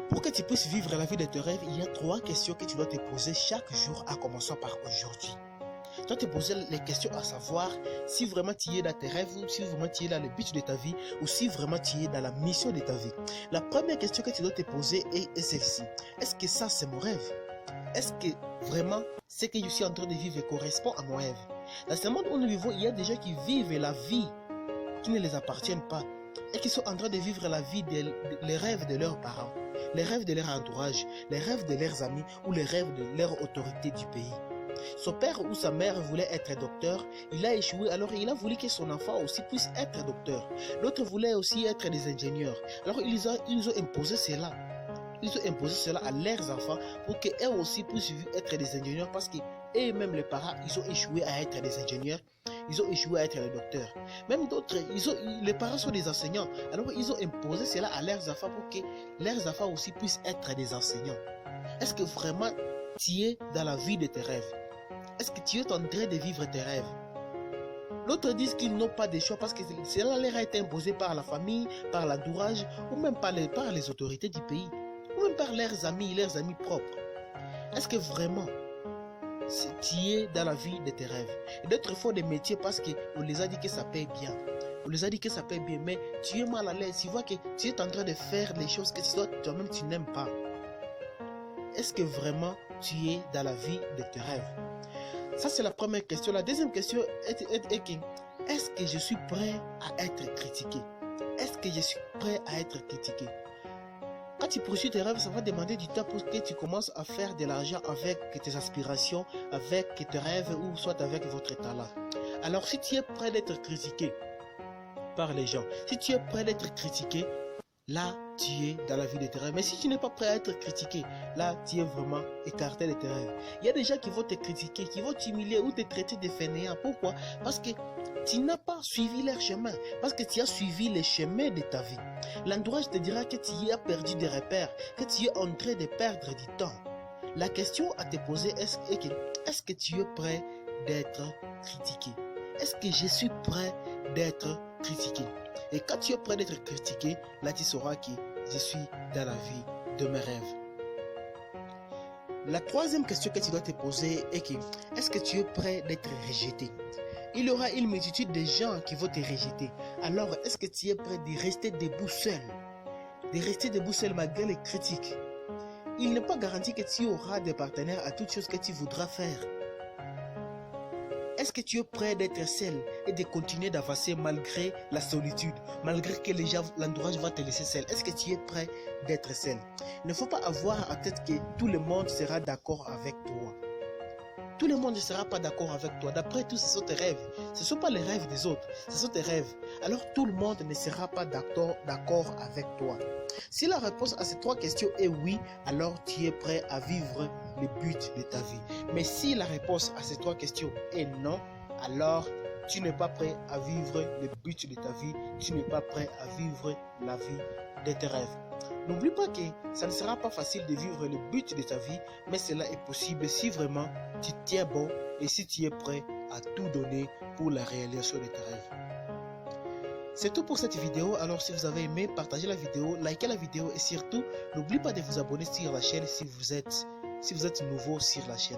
Pour que tu puisses vivre la vie de tes rêves, il y a 3 questions que tu dois te poser chaque jour en commençant par aujourd'hui. Tu dois te poser les questions à savoir si vraiment tu es dans tes rêves, ou si vraiment tu es dans le but de ta vie, ou si vraiment tu es dans la mission de ta vie. La première question que tu dois te poser est celle-ci. Est-ce que ça c'est mon rêve? Est-ce que vraiment ce que je suis en train de vivre correspond à mon rêve? Dans ce monde où nous vivons, il y a des gens qui vivent la vie qui ne les appartiennent pas et qui sont en train de vivre la vie, les rêves de leurs parents, les rêves de leur entourage, les rêves de leurs amis ou les rêves de leur autorité du pays. Son père ou sa mère voulait être docteur, il a échoué, alors il a voulu que son enfant aussi puisse être docteur. L'autre voulait aussi être des ingénieurs, alors ils ont imposé cela. Ils ont imposé cela à leurs enfants pour qu'eux aussi puissent être des ingénieurs parce qu'eux-mêmes, les parents, ils ont échoué à être des ingénieurs, ils ont échoué à être des docteurs. Même d'autres, les parents sont des enseignants, alors ils ont imposé cela à leurs enfants pour que leurs enfants aussi puissent être des enseignants. Est-ce que vraiment tu es dans la vie de tes rêves? Est-ce que tu es en train de vivre tes rêves? D'autres disent qu'ils n'ont pas de choix parce que cela leur a été imposé par la famille, par l'entourage ou même par les autorités du pays, ou même par leurs amis propres. Est-ce que vraiment tu es dans la vie de tes rêves? Et d'autres font des métiers parce qu'on les a dit que ça paye bien. On les a dit que ça paye bien, mais tu es mal à l'aise. Tu vois que tu es en train de faire les choses que toi-même tu n'aimes pas. Est-ce que vraiment tu es dans la vie de tes rêves? Ça, c'est la première question. La deuxième question est est-ce que je suis prêt à être critiqué? Est-ce que je suis prêt à être critiqué? Quand tu poursuis tes rêves, ça va demander du temps pour que tu commences à faire de l'argent avec tes aspirations, avec tes rêves ou soit avec votre talent. Alors, si tu es prêt d'être critiqué par les gens, si tu es prêt d'être critiqué, là, tu es dans la vie de tes rêves. Mais si tu n'es pas prêt à être critiqué, là, tu es vraiment écarté de tes rêves. Il y a des gens qui vont te critiquer, qui vont t'humilier ou te traiter de fainéant. Pourquoi? Parce que tu n'as pas suivi leur chemin. Parce que tu as suivi les chemins de ta vie. L'entourage te dira que tu as perdu des repères, que tu es en train de perdre du temps. La question à te poser est-ce que tu es prêt d'être critiqué? Est-ce que je suis prêt d'être critiqué? Et quand tu es prêt d'être critiqué, là tu sauras que je suis dans la vie de mes rêves. La troisième question que tu dois te poser est est-ce que tu es prêt d'être rejeté? Il y aura une multitude de gens qui vont te rejeter. Alors, est-ce que tu es prêt de rester debout seul? De rester debout seul malgré les critiques? Il n'est pas garanti que tu auras des partenaires à toutes choses que tu voudras faire. Est-ce que tu es prêt d'être seul et de continuer d'avancer malgré la solitude, malgré que l'entourage va te laisser seul? Est-ce que tu es prêt d'être seul? Il ne faut pas avoir en tête que tout le monde sera d'accord avec toi. Tout le monde ne sera pas d'accord avec toi. D'après tout, ce sont tes rêves. Ce ne sont pas les rêves des autres. Ce sont tes rêves. Alors tout le monde ne sera pas d'accord avec toi. Si la réponse à ces 3 questions est oui, alors tu es prêt à vivre le but de ta vie. Mais si la réponse à ces 3 questions est non, alors tu n'es pas prêt à vivre le but de ta vie. Tu n'es pas prêt à vivre la vie de tes rêves. N'oublie pas que ça ne sera pas facile de vivre le but de ta vie, mais cela est possible si vraiment tu tiens bon et si tu es prêt à tout donner pour la réalisation de tes rêves. C'est tout pour cette vidéo. Alors si vous avez aimé, partagez la vidéo, likez la vidéo et surtout, n'oubliez pas de vous abonner sur la chaîne si vous êtes nouveau sur la chaîne.